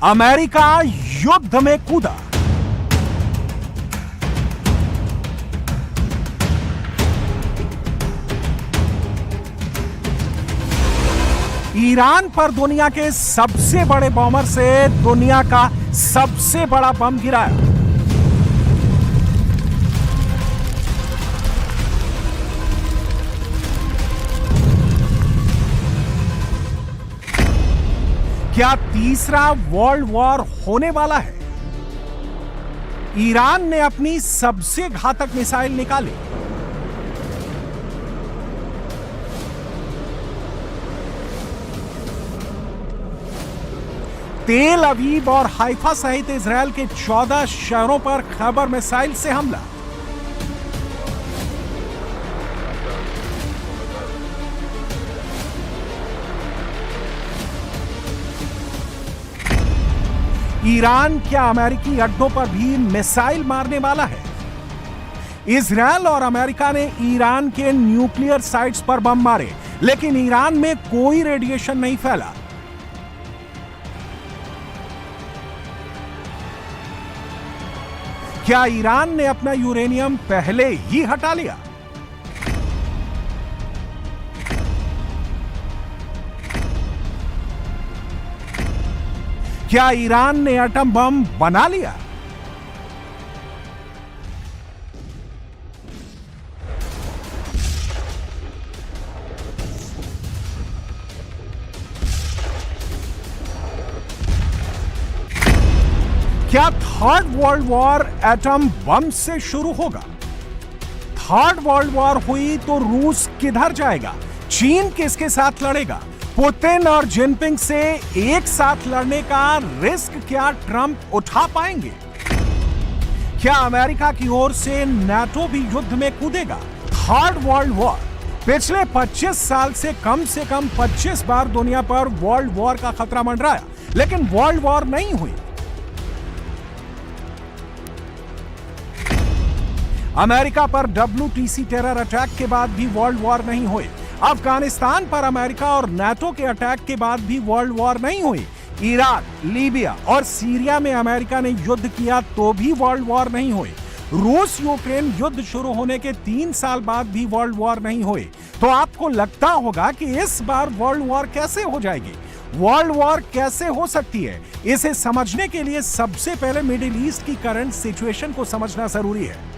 America युद्ध में कूदा। ईरान पर दुनिया के सबसे बड़े बॉम्बर से दुनिया का सबसे बड़ा बम गिराया। क्या तीसरा वर्ल्ड वॉर होने वाला है? ईरान ने अपनी सबसे घातक मिसाइल निकाली। तेल अवीव और हाइफा सहित इजरायल के 14 शहरों पर खैबर मिसाइल से हमला। ईरान क्या अमेरिकी अड्डों पर भी मिसाइल मारने वाला है? इजरायल और अमेरिका ने ईरान के न्यूक्लियर साइट्स पर बम मारे, लेकिन ईरान में कोई रेडिएशन नहीं फैला। क्या ईरान ने अपना यूरेनियम पहले ही हटा लिया? क्या ईरान ने एटम बम बना लिया? क्या third world war atom bomb से शुरू होगा? थर्ड वर्ल्ड वॉर हुई तो रूस किधर जाएगा? चीन किसके साथ लड़ेगा? पुतिन और जिनपिंग से एक साथ लड़ने का रिस्क क्या ट्रंप उठा पाएंगे? क्या अमेरिका की ओर से नाटो भी युद्ध में कूदेगा? थर्ड वर्ल्ड वॉर पिछले 25 साल से कम 25 बार दुनिया पर वर्ल्ड वॉर का खतरा मंडराया, लेकिन वर्ल्ड वॉर नहीं हुई। अमेरिका पर WTC टेरर अटैक के बाद भी वर्ल्ड वॉर नहीं हुई। अफगानिस्तान पर अमेरिका और नाटो के अटैक के बाद भी वर्ल्ड वॉर नहीं हुई। इराक, लीबिया और सीरिया में अमेरिका ने युद्ध किया तो भी वर्ल्ड वॉर नहीं हुई। रूस यूक्रेन युद्ध शुरू होने के 3 साल बाद भी वर्ल्ड वॉर नहीं हुई। तो आपको लगता होगा कि इस बार वर्ल्ड वॉर कैसे हो जाएगी? वर्ल्ड वॉर कैसे हो सकती है? इसे समझने के लिए सबसे पहले मिडिल ईस्ट की करंट सिचुएशन को समझना जरूरी है।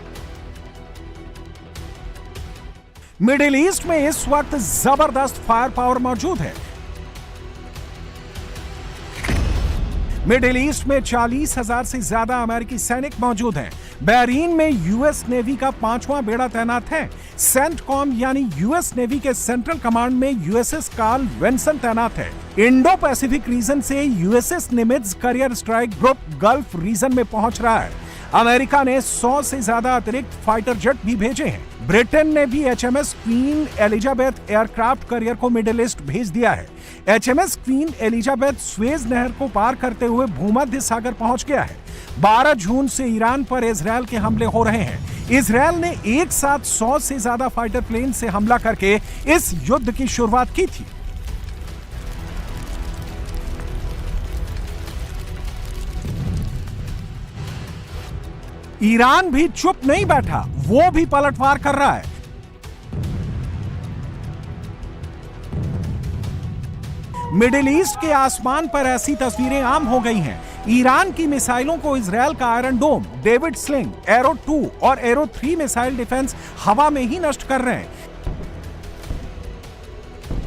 मिडिल ईस्ट में इस वक्त जबरदस्त फायर पावर मौजूद है। मिडिल ईस्ट में 40,000 से ज्यादा अमेरिकी सैनिक मौजूद हैं। बहरीन में यूएस नेवी का 5वां बेड़ा तैनात है। सेंटकॉम यानी यूएस नेवी के सेंट्रल कमांड में यूएसएस कार्ल विन्सन तैनात है। इंडो पैसिफिक रीजन से USS Nimitz carrier strike group Gulf region में पहुंच रहा है। अमेरिका ने 100 से ज्यादा अतिरिक्त फाइटर जेट भी भेजे हैं। ब्रिटेन ने भी HMS queen Elizabeth aircraft carrier को मिडिल ईस्ट भेज दिया है। HMS क्वीन एलिजाबेथ स्वेज नहर को पार करते हुए भूमध्य सागर पहुंच गया है। 12 जून से ईरान पर इजरायल के हमले हो रहे हैं। इजरायल ने एक साथ 100 से ज्यादा फाइटर प्लेन से हमला करके इस युद्ध की शुरुआत की थी। ईरान भी चुप नहीं बैठा, वो भी पलटवार कर रहा है। मिडिल ईस्ट के आसमान पर ऐसी तस्वीरें आम हो गई हैं। ईरान की मिसाइलों को इजरायल का आयरन डोम, डेविड स्लिंग, एरो 2 और एरो 3 मिसाइल डिफेंस हवा में ही नष्ट कर रहे हैं।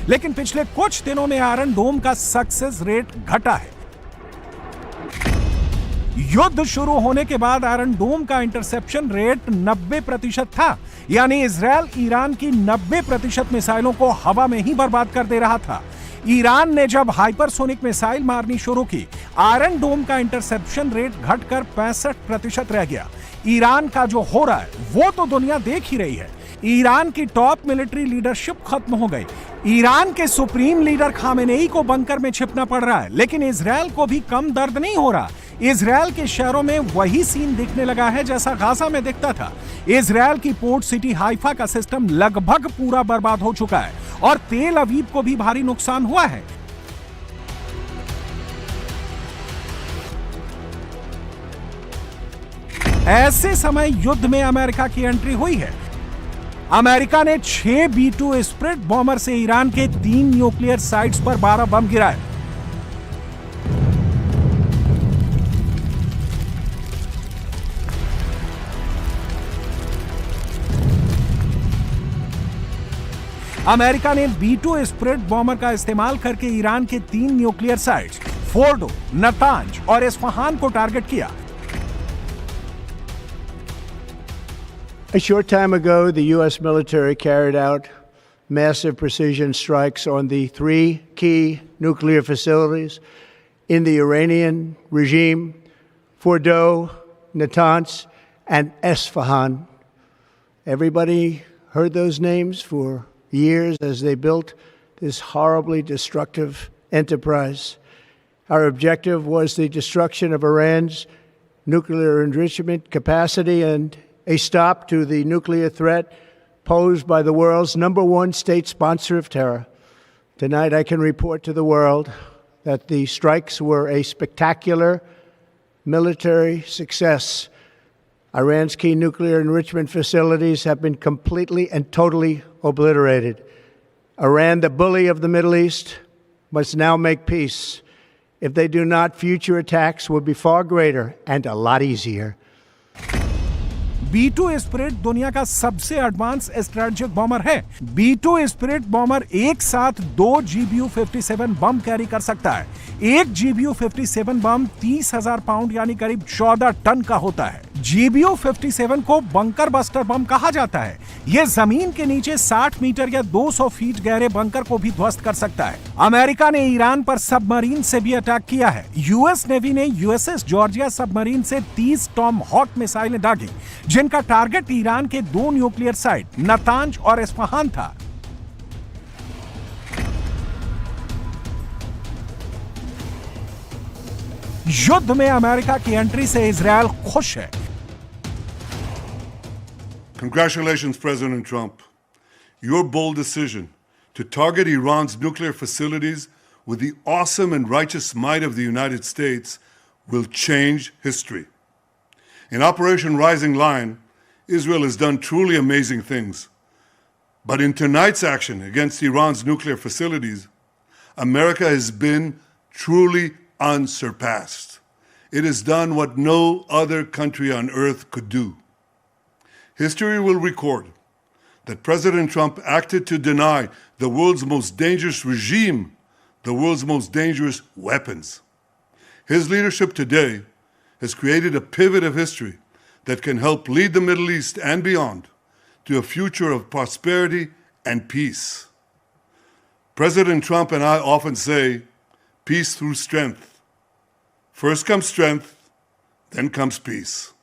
लेकिन पिछले कुछ दिनों में आयरन डोम का सक्सेस रेट घटा है। युद्ध शुरू होने के बाद आयरन डोम का इंटरसेप्शन रेट 90% था, यानी इजरायल ईरान की 90% मिसाइलों को हवा में ही बर्बाद कर दे रहा था। ईरान ने जब हाइपरसोनिक मिसाइल मारनी शुरू की, आयरन डोम का इंटरसेप्शन रेट घटकर 65% रह गया। ईरान का जो हो रहा है वो तो दुनिया देख ही रही है। ईरान की टॉप मिलिट्री लीडरशिप खत्म हो गई। ईरान के सुप्रीम लीडर खामेनेई को बंकर में छिपना पड़ रहा है, लेकिन इजरायल को भी कम दर्द नहीं हो रहा। इजरायल के शहरों में वही सीन दिखने लगा है जैसा गाजा में दिखता था। इजरायल की पोर्ट सिटी हाइफा का सिस्टम लगभग पूरा बर्बाद हो चुका है और तेल अवीव को भी भारी नुकसान हुआ है। ऐसे समय युद्ध में अमेरिका की एंट्री हुई है। अमेरिका ने 6 B-2 स्प्रिट बॉम्बर से ईरान के 3 न्यूक्लियर साइट्स पर 12 बम गिराए। अमेरिका ने B-2 स्प्रिट बॉम्बर का इस्तेमाल करके ईरान के 3 न्यूक्लियर साइट्स फोर्डो, नतांज और इस्फहान को टारगेट किया। A short time ago, the U.S. military carried out massive precision strikes on the 3 key nuclear facilities in the Iranian regime, Fordow, Natanz, and Esfahan. Everybody heard those names for years as they built this horribly destructive enterprise. Our objective was the destruction of Iran's nuclear enrichment capacity and a stop to the nuclear threat posed by the world's #1 state sponsor of terror. Tonight, I can report to the world that the strikes were a spectacular military success. Iran's key nuclear enrichment facilities have been completely and totally obliterated. Iran, the bully of the Middle East, must now make peace. If they do not, future attacks will be far greater and a lot easier. B-2 spirit दुनिया का सबसे advance strategic bomber है। B-2 spirit bomber एक साथ 2 GBU-57 बम carry कर सकता है। एक GBU-57 बम 30,000 पाउंड यानी करीब 14 टन का होता है। GBU-57 को बंकर बस्टर बम कहा जाता है। यह जमीन के नीचे 60 मीटर या 200 फीट गहरे बंकर को भी ध्वस्त कर सकता है। अमेरिका ने ईरान पर सबमरीन से भी अटैक किया है। यूएस नेवी ने USS जॉर्जिया सबमरीन से 30 टॉम हॉक मिसाइलें दागी, जिनका टारगेट ईरान के 2 न्यूक्लियर साइट नतांज और इस्फहान था। युद्ध में अमेरिका की एंट्री से इजरायल खुश है। Congratulations, President Trump. Your bold decision to target Iran's nuclear facilities with the awesome and righteous might of the United States will change history. In Operation Rising Lion, Israel has done truly amazing things. But in tonight's action against Iran's nuclear facilities, America has been truly unsurpassed. It has done what no other country on earth could do. History will record that President Trump acted to deny the world's most dangerous regime the world's most dangerous weapons. His leadership today has created a pivot of history that can help lead the Middle East and beyond to a future of prosperity and peace. President Trump and I often say, peace through strength. First comes strength, then comes peace.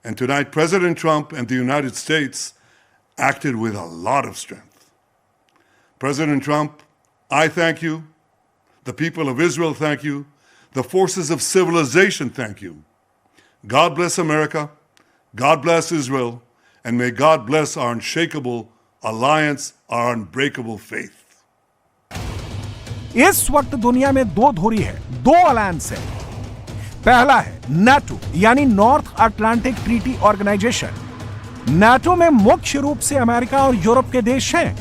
And tonight, President Trump and the United States acted with a lot of strength. President Trump, I thank you. The people of Israel thank you. The forces of civilization thank you. God bless America. God bless Israel. And may God bless our unshakable alliance, our unbreakable faith. इस वक्त दुनिया में 2 धुरी है, 2 alliance है। पहला है NATO यानी North Atlantic Treaty Organization. NATO में मुख्य रूप से अमेरिका और यूरोप के देश हैं।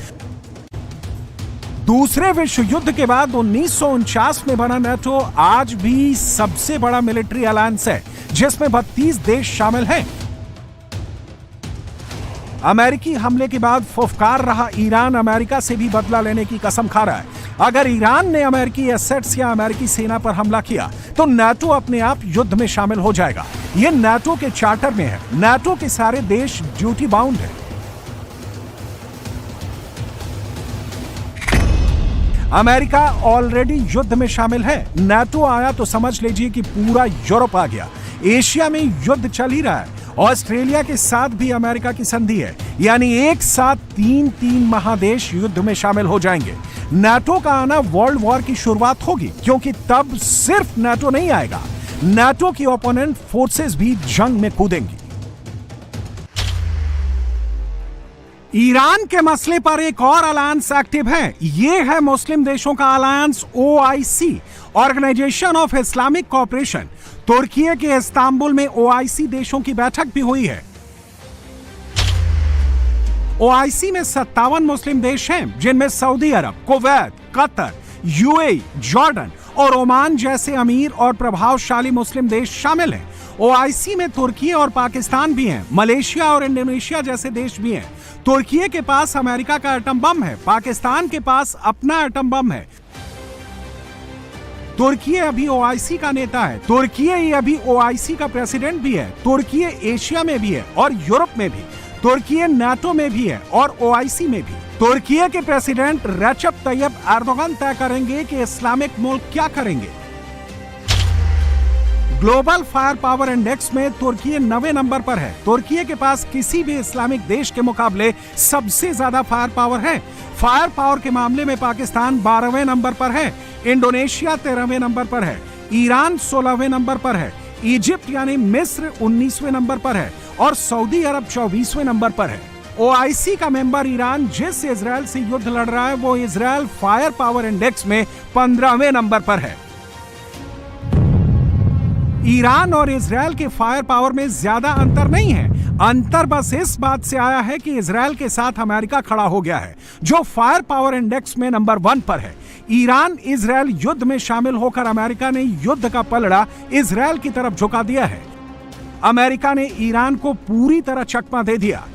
दूसरे विश्व युद्ध के बाद 1949 में बना नाटो आज भी सबसे बड़ा मिलिट्री अलायंस है, जिसमें 32 देश शामिल हैं। अमेरिकी हमले के बाद फुफकार रहा ईरान अमेरिका से भी बदला लेने की कसम खा रहा है। अगर ईरान ने अमेरिकी एसेट्स या अमेरिकी सेना पर हमला किया तो नाटो अपने आप युद्ध में शामिल हो जाएगा। यह नाटो के चार्टर में है। नाटो के सारे देश ड्यूटी बाउंड है। अमेरिका ऑलरेडी युद्ध में शामिल है। नाटो आया तो समझ लीजिए कि पूरा यूरोप आ गया। एशिया में युद्ध चल ही रहा है। ऑस्ट्रेलिया के साथ भी अमेरिका की संधि है, यानी एक साथ 3 महादेश युद्ध में शामिल हो जाएंगे। नाटो का आना वर्ल्ड वॉर की शुरुआत होगी, क्योंकि तब सिर्फ नाटो नहीं आएगा, नाटो की ओपोनेंट फोर्सेस भी जंग में कूदेंगी। ईरान के मसले पर एक और अलायंस एक्टिव है। ये है मुस्लिम देशों का alliance OIC, organisation of Islamic cooperation. तुर्की के इस्तांबुल में OIC देशों की बैठक भी हुई है। OIC में 57 मुस्लिम देश हैं, जिनमें सऊदी अरब, कुवैत, कतर, UAE, जॉर्डन और ओमान जैसे अमीर और प्रभावशाली मुस्लिम देश शामिल हैं। OIC में तुर्की और पाकिस्तान भी हैं, मलेशिया और इंडोनेशिया जैसे देश भी हैं। तुर्की के पास अमेरिका का एटम बम है, पाकिस्तान के पास अपना एटम बम है। तुर्की अभी OIC का नेता है, तुर्की अभी OIC का प्रेसिडेंट भी है। तुर्की एशिया में भी है और यूरोप में भी। तुर्की नाटो में भी है और OIC में भी। तुर्की के प्रेसिडेंट रेचप तैयब एर्दोगन तय करेंगे कि इस्लामिक मुल्क क्या करेंगे। ग्लोबल फायर पावर इंडेक्स में तुर्की 9वें नंबर पर है। तुर्की के पास किसी भी इस्लामिक देश के मुकाबले सबसे ज्यादा फायर पावर है। फायर पावर के मामले में पाकिस्तान 12वें नंबर पर है, इंडोनेशिया 13वें नंबर पर है, ईरान 16वें नंबर पर है, इजिप्ट यानी मिस्र 19वें नंबर पर है और सऊदी अरब 24वें नंबर पर है। OIC का मेंबर ईरान जिस इजराइल से युद्ध लड़ रहा है, वो इजराइल फायर पावर इंडेक्स में 15वें नंबर पर है। ईरान और इजराइल के फायर पावर में ज्यादा अंतर नहीं है। अंतर बस इस बात से आया है कि इजराइल के साथ अमेरिका खड़ा हो गया है, जो फायर पावर इंडेक्स में नंबर 1 पर है। ईरान इजराइल युद्ध में शामिल होकर अमेरिका ने युद्ध का पलड़ा इजराइल की तरफ झुका दिया है। अमेरिका ने ईरान को पूरी तरह चकमा दे दिया।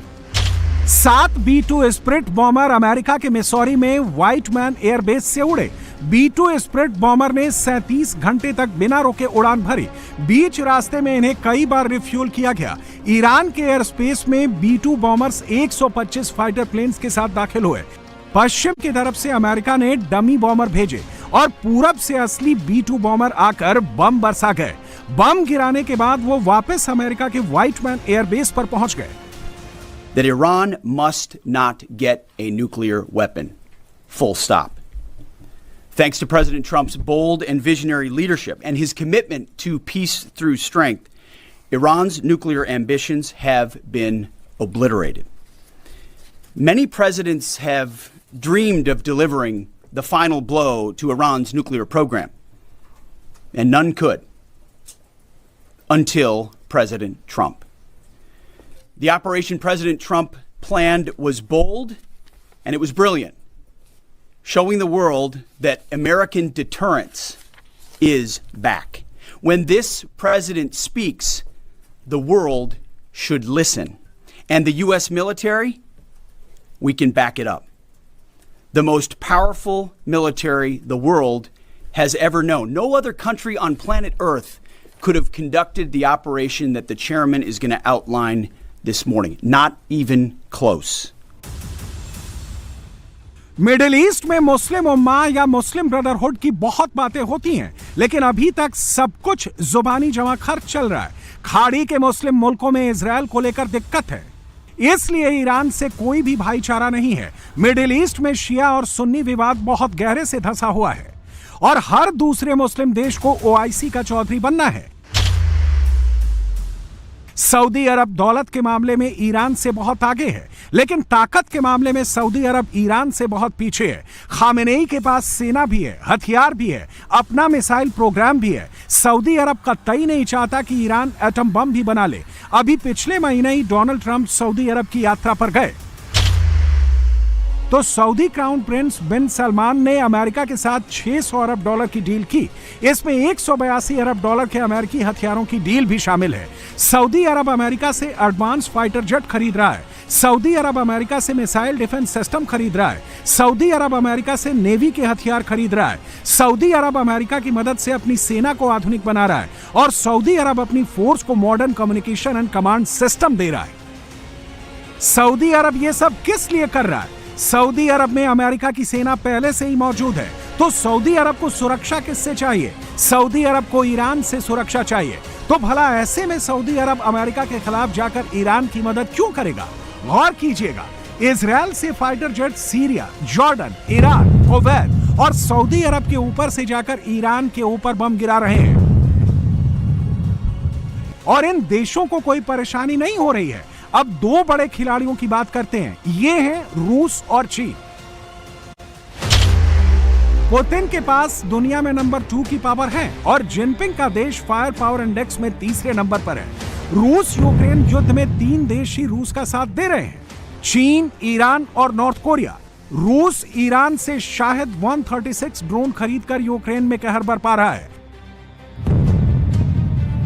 7 B-2 स्प्रिट बॉम्बर अमेरिका के मिसौरी में व्हाइट मैन एयरबेस से उड़े। B-2 स्प्रिट बॉम्बर ने 37 घंटे तक बिना रोके उड़ान भरी। बीच रास्ते में इन्हें कई बार रिफ्यूल किया गया। ईरान के एयर स्पेस में B-2 बॉम्बर्स 125 फाइटर प्लेन्स के साथ दाखिल हुए। पश्चिम की तरफ से अमेरिका ने डमी बॉम्बर भेजे और पूरब से असली B-2 बॉम्बर आकर बम बरसा गए। बम गिराने के बाद वो वापस अमेरिका के व्हाइट मैन एयरबेस पर पहुंच गए। That Iran must not get a nuclear weapon. Full stop. Thanks to President Trump's bold and visionary leadership and his commitment to peace through strength, Iran's nuclear ambitions have been obliterated. Many presidents have dreamed of delivering the final blow to Iran's nuclear program, and none could until President Trump. The operation President Trump planned was bold and it was brilliant, showing the world that American deterrence is back. When this president speaks, the world should listen. And the U.S. military, we can back it up. The most powerful military the world has ever known. No other country on planet Earth could have conducted the operation that the chairman is going to outline this morning. Not even close. Middle east में मुस्लिम उम्मा या मुस्लिम brotherhood की बहुत बातें होती हैं, लेकिन अभी तक सब कुछ जुबानी जमा खर्च चल रहा है। खाड़ी के मुस्लिम मुल्कों में इजराइल को लेकर दिक्कत है, इसलिए ईरान से कोई भी भाईचारा नहीं है। मिडिल ईस्ट में शिया और सुन्नी विवाद बहुत गहरे से धंसा हुआ है और हर दूसरे मुस्लिम देश को OIC का चौधरी बनना है। सऊदी अरब दौलत के मामले में ईरान से बहुत आगे है, लेकिन ताकत के मामले में सऊदी अरब ईरान से बहुत पीछे है। खामेनेई के पास सेना भी है, हथियार भी है, अपना मिसाइल प्रोग्राम भी है। सऊदी अरब कतई नहीं चाहता कि ईरान एटम बम भी बना ले। अभी पिछले महीने ही डोनाल्ड ट्रंप सऊदी अरब की यात्रा पर गए तो सऊदी क्राउन प्रिंस बिन सलमान ने अमेरिका के साथ $600 अरब की डील की। इसमें $182 अरब के अमेरिकी हथियारों की डील भी शामिल है। सऊदी अरब अमेरिका से एडवांस फाइटर जेट खरीद रहा है। सऊदी अरब अमेरिका से मिसाइल डिफेंस सिस्टम खरीद रहा है। सऊदी अरब अमेरिका से नेवी के हथियार खरीद रहा है। सऊदी अरब अमेरिका की मदद से अपनी सेना को आधुनिक बना रहा है और सऊदी अरब अपनी फोर्स को modern communication and command system दे रहा है। सऊदी अरब ये सब किस लिए कर रहा है? सऊदी अरब में अमेरिका की सेना पहले से ही मौजूद है, तो सऊदी अरब को सुरक्षा किससे चाहिए? सऊदी अरब को ईरान से सुरक्षा चाहिए। तो भला ऐसे में सऊदी अरब अमेरिका के खिलाफ जाकर ईरान की मदद क्यों करेगा? गौर कीजिएगा, इजराइल से fighter jet Syria, Jordan, Iran, Kuwait और सऊदी अरब के ऊपर से जाकर ईरान के ऊपर बम गिरा रहे हैं और इन देशों को कोई परेशानी नहीं हो रही है। अब दो बड़े खिलाड़ियों की बात करते हैं, ये हैं रूस और चीन। पुतिन के पास दुनिया में नंबर 2 की पावर है और जिनपिंग का देश फायर पावर इंडेक्स में तीसरे नंबर पर है। रूस यूक्रेन युद्ध में 3 देश ही रूस का साथ दे रहे हैं, चीन, ईरान और नॉर्थ कोरिया। रूस ईरान से शायद 136 ड्रोन खरीदकर यूक्रेन में कहर बरपा रहा है।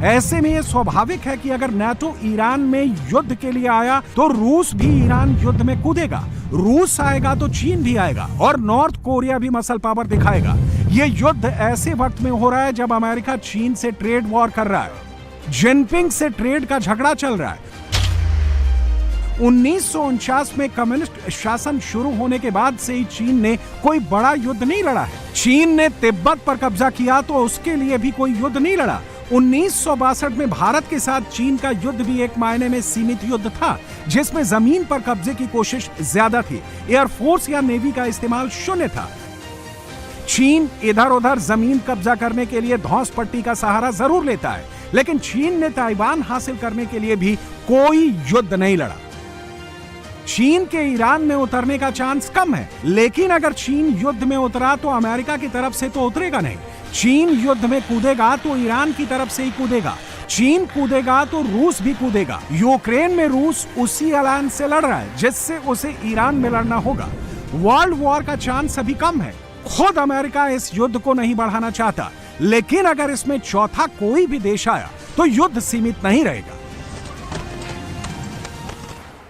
ऐसे में यह स्वाभाविक है कि अगर नाटो ईरान में युद्ध के लिए आया तो रूस भी ईरान युद्ध में कूदेगा। रूस आएगा तो चीन भी आएगा और नॉर्थ कोरिया भी मसल पावर दिखाएगा। यह युद्ध ऐसे वक्त में हो रहा है जब अमेरिका चीन से ट्रेड वॉर कर रहा है, जिनपिंग से ट्रेड का झगड़ा चल रहा है। 1949 में कम्युनिस्ट शासन शुरू होने के बाद से ही चीन ने कोई बड़ा युद्ध नहीं लड़ा है। चीन ने तिब्बत पर कब्जा किया तो उसके लिए भी कोई युद्ध नहीं लड़ा। 1962 में भारत के साथ चीन का युद्ध भी एक मायने में सीमित युद्ध था, जिसमें जमीन पर कब्जे की कोशिश ज्यादा थी। एयरफोर्स या नेवी का इस्तेमाल शून्य था। चीन इधर उधर जमीन कब्जा करने के लिए धौंस पट्टी का सहारा जरूर लेता है, लेकिन चीन ने ताइवान हासिल करने के लिए भी कोई युद्ध नहीं लड़ा। चीन के ईरान में उतरने का चांस कम है, लेकिन अगर चीन युद्ध में उतरा तो अमेरिका की तरफ से तो उतरेगा नहीं। चीन युद्ध में कूदेगा तो ईरान की तरफ से ही कूदेगा। चीन कूदेगा तो रूस भी कूदेगा। यूक्रेन में रूस उसी अलायंस से लड़ रहा है जिससे उसे ईरान में लड़ना होगा। वर्ल्ड वॉर का चांस अभी कम है। खुद अमेरिका इस युद्ध को नहीं बढ़ाना चाहता, लेकिन अगर इसमें चौथा कोई भी देश आया तो युद्ध सीमित नहीं रहेगा।